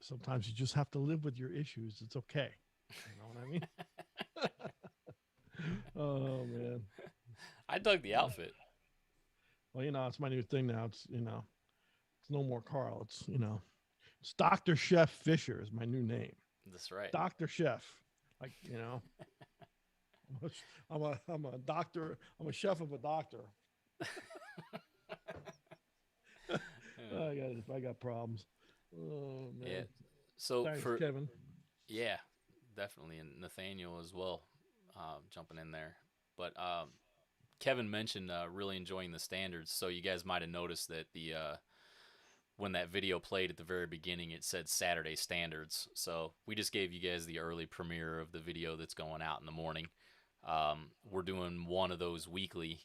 Sometimes you just have to live with your issues. It's okay. You know what I mean? Oh man. I dug the outfit. Well, it's my new thing now. It's no more Carl. It's Doctor Chef Fisher is my new name. That's right. Doctor Chef. Like I'm a doctor. I'm a chef of a doctor. I got problems. Oh man. Yeah. So Thanks, for Kevin. yeah, definitely, and Nathaniel as well, jumping in there. But Kevin mentioned really enjoying the standards, so you guys might have noticed that the when that video played at the very beginning, it said Saturday standards. So we just gave you guys the early premiere of the video that's going out in the morning. We're doing one of those weekly.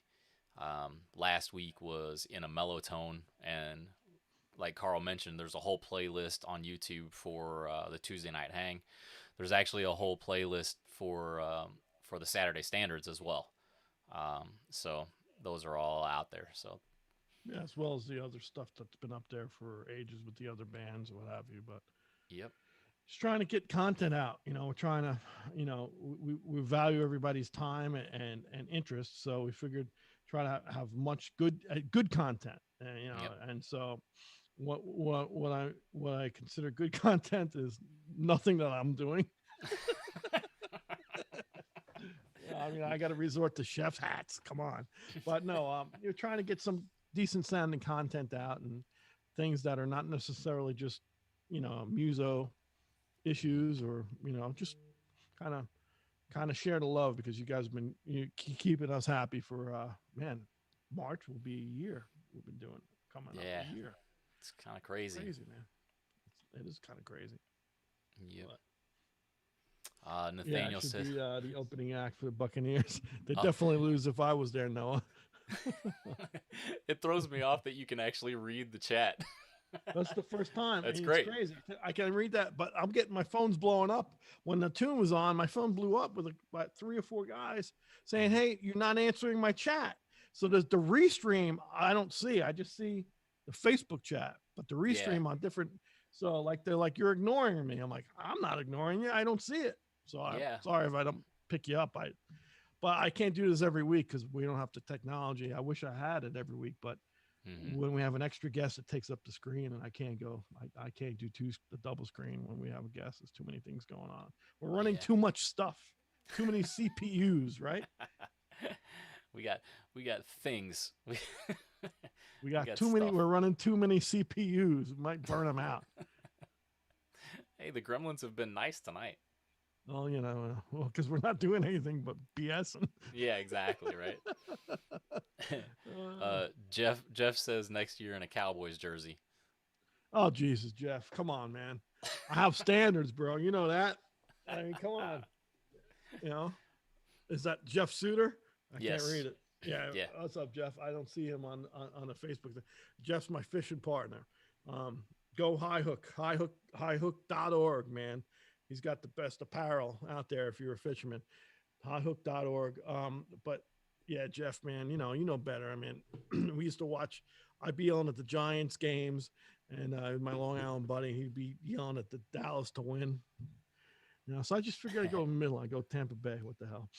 Last week was in a mellow tone, and like Carl mentioned, there's a whole playlist on YouTube for the Tuesday Night Hang. There's actually a whole playlist for the Saturday standards as well. So those are all out there. So Yeah, as well as the other stuff that's been up there for ages with the other bands or what have you. But Yep. Just trying to get content out. We're trying to, we value everybody's time and interest. So we figured try to have much good content, Yep. and so what I consider good content is nothing that I'm doing. I mean, I got to resort to chef's hats. Come on, but no, you're trying to get some decent sounding content out and things that are not necessarily just, muso issues or just kind of share the love because you guys have been keeping us happy for man. March will be a year we've been doing coming up Yeah. a year. It's kind of crazy. Crazy, man. It is kind of crazy. Yep. But, yeah, I Nathaniel should says, be the opening act for the Buccaneers. They oh. definitely lose if I was there, Noah. It throws me off that you can actually read the chat. That's the first time. That's and great. It's crazy. I can read that, but I'm getting my phone's blowing up. When the tune was on, my phone blew up with about 3 or 4 guys saying, "Hey, you're not answering my chat." So there's the restream. I don't see. I just see the Facebook chat, but the restream on different. So like they're like, "You're ignoring me." I'm like, "I'm not ignoring you. I don't see it." So I'm Yeah. sorry if I don't pick you up. But I can't do this every week because we don't have the technology. I wish I had it every week, but when we have an extra guest, it takes up the screen, and I can't go. I can't do the double screen when we have a guest. There's too many things going on. We're running too much stuff, too many CPUs, right? we got things. We got too many. We're running too many CPUs. We might burn them out. Hey, the Gremlins have been nice tonight. Well, because we're not doing anything but BSing. Yeah, exactly, right. Jeff says next year in a Cowboys jersey. Oh Jesus, Jeff, come on, man. I have standards, bro. You know that. I mean, come on. Is that Jeff Suter? I can't read it. Yeah. What's up, Jeff? I don't see him on the Facebook thing. Jeff's my fishing partner. Go High Hook, highhook.org, man. He's got the best apparel out there if you're a fisherman. Highhook.org. But yeah, Jeff, man, you know better. I mean, we used to watch. I'd be yelling at the Giants games, and my Long Island buddy, he'd be yelling at the Dallas to win. So I just figured I'd go in the middle. I go Tampa Bay. What the hell?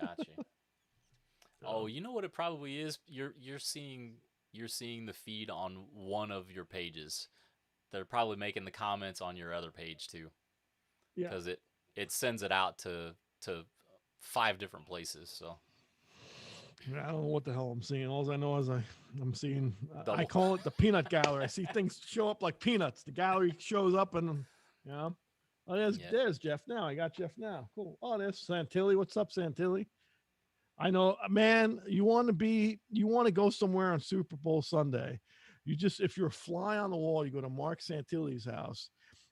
Gotcha. Oh, you know what it probably is? You're seeing the feed on one of your pages. They're probably making the comments on your other page too. Yeah. Because it sends it out to 5 different places. So I don't know what the hell I'm seeing. All I know is I'm seeing. I call it the peanut gallery. I see things show up like peanuts. The gallery shows up and Oh, there's Jeff now. I got Jeff now. Cool. Oh, there's Santilli. What's up, Santilli? I know, man. You want to go somewhere on Super Bowl Sunday. If you're a fly on the wall, you go to Mark Santilli's house.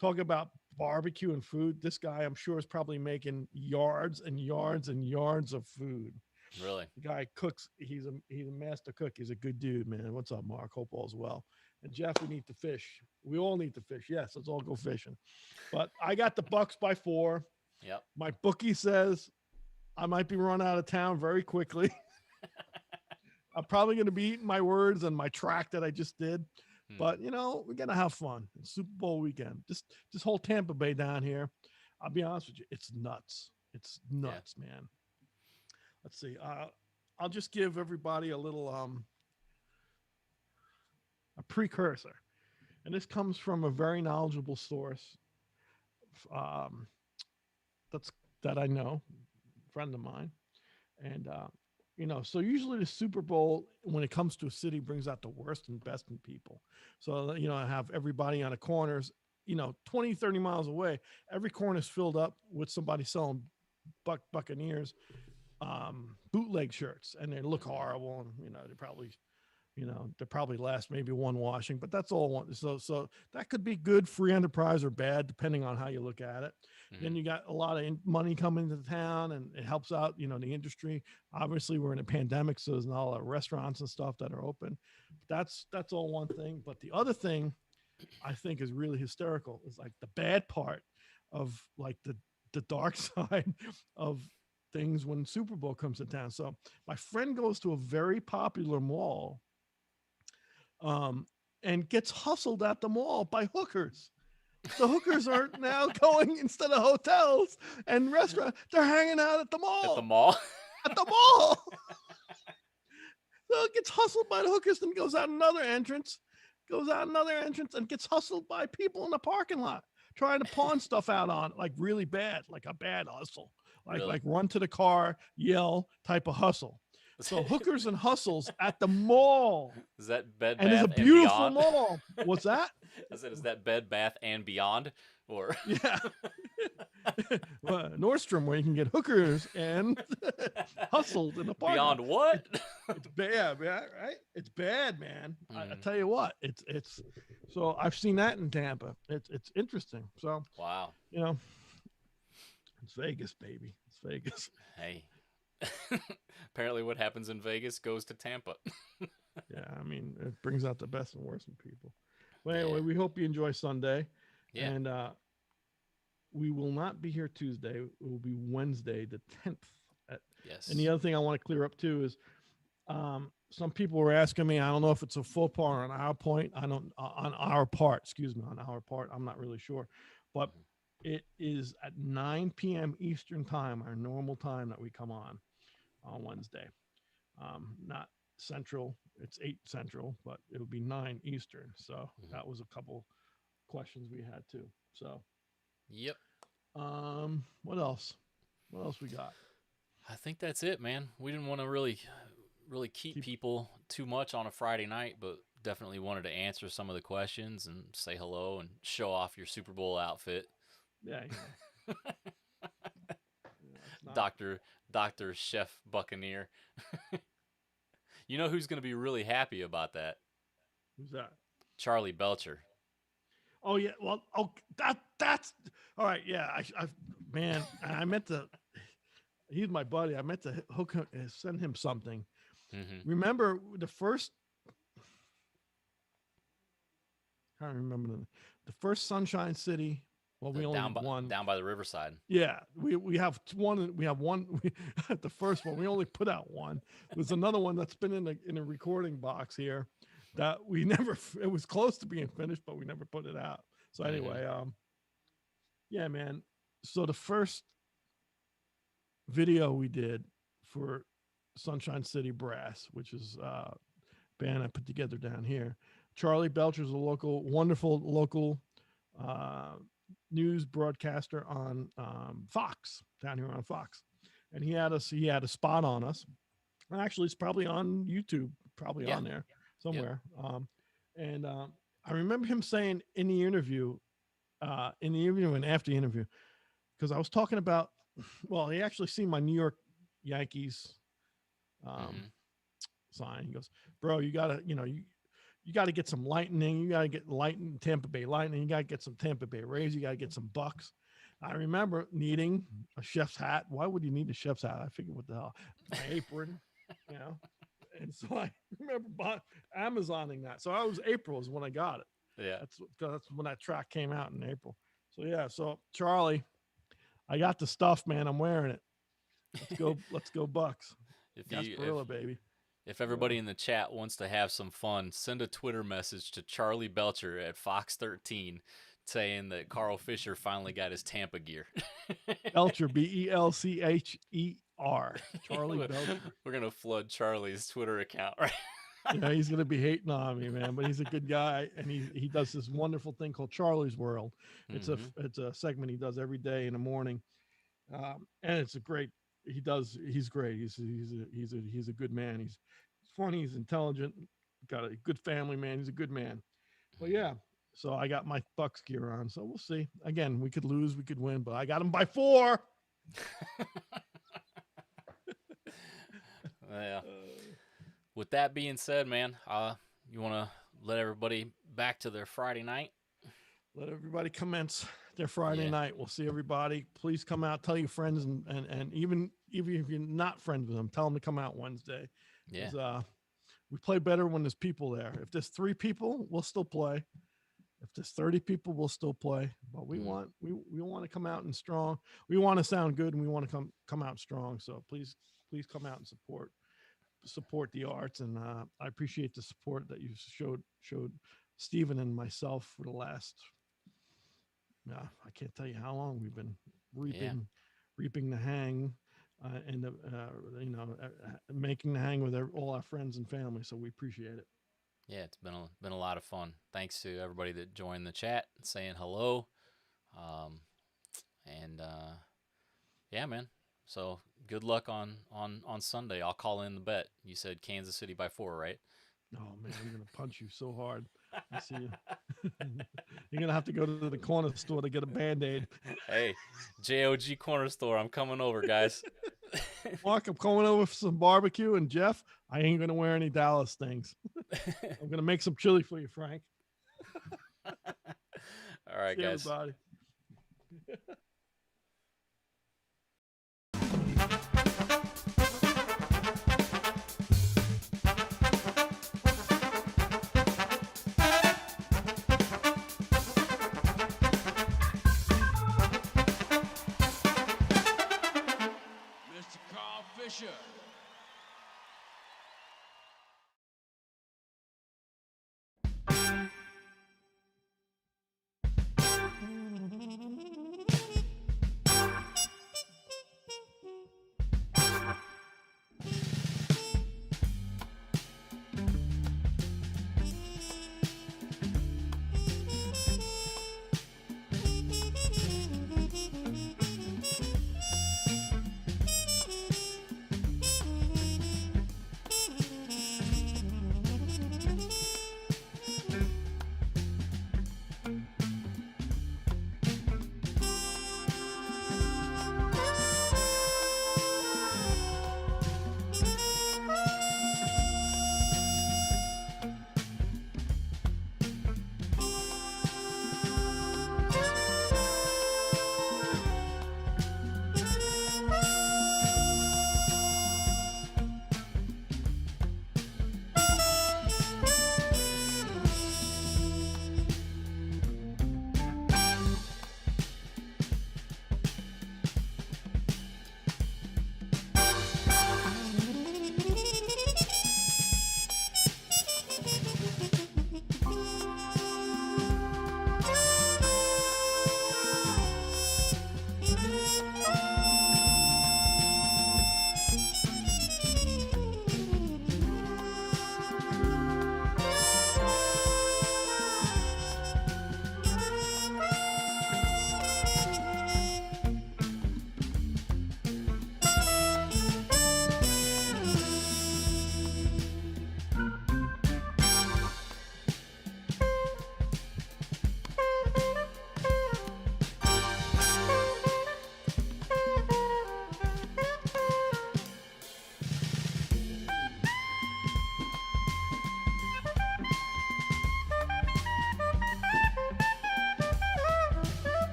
Talk about barbecue and food. This guy, I'm sure, is probably making yards and yards and yards of food. Really? The guy cooks. He's a master cook. He's a good dude, man. What's up, Mark? Hope all's well. And Jeff, we need to fish. We all need to fish. Yes, let's all go fishing. But I got the Bucks by 4. Yep. My bookie says I might be run out of town very quickly. I'm probably going to be eating my words and my track that I just did. But, we're going to have fun. It's Super Bowl weekend. Just whole Tampa Bay down here. I'll be honest with you. It's nuts. It's nuts, man. Let's see. I'll just give everybody a little a precursor. And this comes from a very knowledgeable source that I know, a friend of mine. And, so usually the Super Bowl, when it comes to a city, brings out the worst and best in people. So, I have everybody on the corners, 20, 30 miles away. Every corner is filled up with somebody selling Buccaneers bootleg shirts, and they look horrible. And, they probably last maybe one washing, but that's all one. So that could be good free enterprise or bad, depending on how you look at it. Then you got a lot of money coming into town, and it helps out, the industry. Obviously, we're in a pandemic, so there's not a lot of restaurants and stuff that are open. But that's all one thing. But the other thing I think is really hysterical is like the bad part of like the dark side of things when Super Bowl comes to town. So my friend goes to a very popular mall and gets hustled at the mall by hookers. The hookers are now going, instead of hotels and restaurants, they're hanging out at the At the mall. mall. At the mall. So it gets hustled by the hookers, then goes out another entrance, and gets hustled by people in the parking lot trying to pawn stuff out on it, like really bad, like a bad hustle, like Really? run to the car, yell type of hustle. So hookers and hustles at the mall, Is that Bed and it's a Bath and beautiful Beyond? mall. What's that? I said, is that Bed Bath and Beyond, or Yeah. Nordstrom, where you can get hookers and hustled in the parking Beyond lot. what? It's bad, man, right? It's bad, man. I Mhm. tell you what, it's so I've seen that in Tampa. It's interesting. So, Wow. you know, it's Vegas, baby. It's Vegas. Hey. Apparently, what happens in Vegas goes to Tampa. Yeah, I mean, it brings out the best and worst in people. But anyway, Yeah. we hope you enjoy Sunday. Yeah. And we will not be here Tuesday. It will be Wednesday, the 10th. Yes. And the other thing I want to clear up too is some people were asking me, I don't know if it's a full part on our point. I don't on our part, excuse me, on our part. I'm not really sure. But it is at 9 p.m. Eastern time, our normal time that we come on Wednesday. Not Central. It's 8 Central, but it'll be 9 Eastern. So that was a couple questions we had too. So Yep. what else? What else we got? I think that's it, man. We didn't want to really keep people too much on a Friday night, but definitely wanted to answer some of the questions and say hello and show off your Super Bowl outfit. Yeah. Yeah, Dr. Chef Buccaneer. You know who's going to be really happy about that? who's that? Charlie Belcher. Oh yeah. Well, that's all right. Yeah. Man, I meant to. He's my buddy. I meant to send him something. Mm-hmm. Remember the first? I can't remember the first Sunshine City. Well, we only down did one. Down by the riverside. Yeah, we have one. We have one. The first one we only put out one. There's another one that's been in a recording box here that we never. It was close to being finished, but we never put it out. So anyway, yeah, man. So the first video we did for Sunshine City Brass, which is a band I put together down here. Charlie Belcher's a wonderful local news broadcaster on Fox, down here on Fox, and he had a spot on us. Actually, it's probably on YouTube, probably on there somewhere. And I remember him saying in the interview and after the interview, because I was talking about, well, he actually seen my New York Yankees sign. He goes, bro, you gotta get some Lightning. You gotta get Tampa Bay Lightning. You gotta get some Tampa Bay Rays. You gotta get some Bucks. I remember needing a chef's hat. Why would you need a chef's hat? I figured, what the hell? My apron, And so I remember Amazoning that. So April is when I got it. Yeah. That's when that track came out in April. So yeah. So Charlie, I got the stuff, man. I'm wearing it. Let's go Bucks. Gasparilla, baby. If everybody in the chat wants to have some fun, send a Twitter message to Charlie Belcher at Fox 13 saying that Carl Fischer finally got his Tampa gear. Belcher, Belcher. Charlie Belcher. We're going to flood Charlie's Twitter account, right? He's going to be hating on me, man, but he's a good guy, and he does this wonderful thing called Charlie's World. It's a segment he does every day in the morning, and it's a great. He's great. He's a good man. He's funny. He's intelligent. Got a good family, man. He's a good man. But yeah, so I got my Bucks gear on. So we'll see. Again, we could lose, we could win, but I got him by 4. Yeah. With that being said, man, you want to let everybody back to their Friday night? Let everybody commence their Friday night. We'll see everybody. Please come out. Tell your friends, and even if you're not friends with them, tell them to come out Wednesday. Yeah. We play better when there's people there. If there's 3 people, we'll still play. If there's 30 people, we'll still play. But we want to come out and strong. We want to sound good, and we want to come out strong. So please come out and support the arts. And I appreciate the support that you showed Stephen and myself for the last I can't tell you how long we've been reaping, Yeah. reaping the hang, and making the hang with all our friends and family. So we appreciate it. Yeah, it's been a lot of fun. Thanks to everybody that joined the chat, saying hello. Um, and yeah, man. So good luck on Sunday. I'll call in the bet. You said Kansas City by 4, right? Oh man, I'm gonna punch you so hard. I see you. You're gonna have to go to the corner store to get a Band-Aid. Hey, JOG Corner Store. I'm coming over, guys. Mark, I'm coming over for some barbecue, and Jeff, I ain't gonna wear any Dallas things. I'm gonna make some chili for you, Frank. All right, See guys. everybody.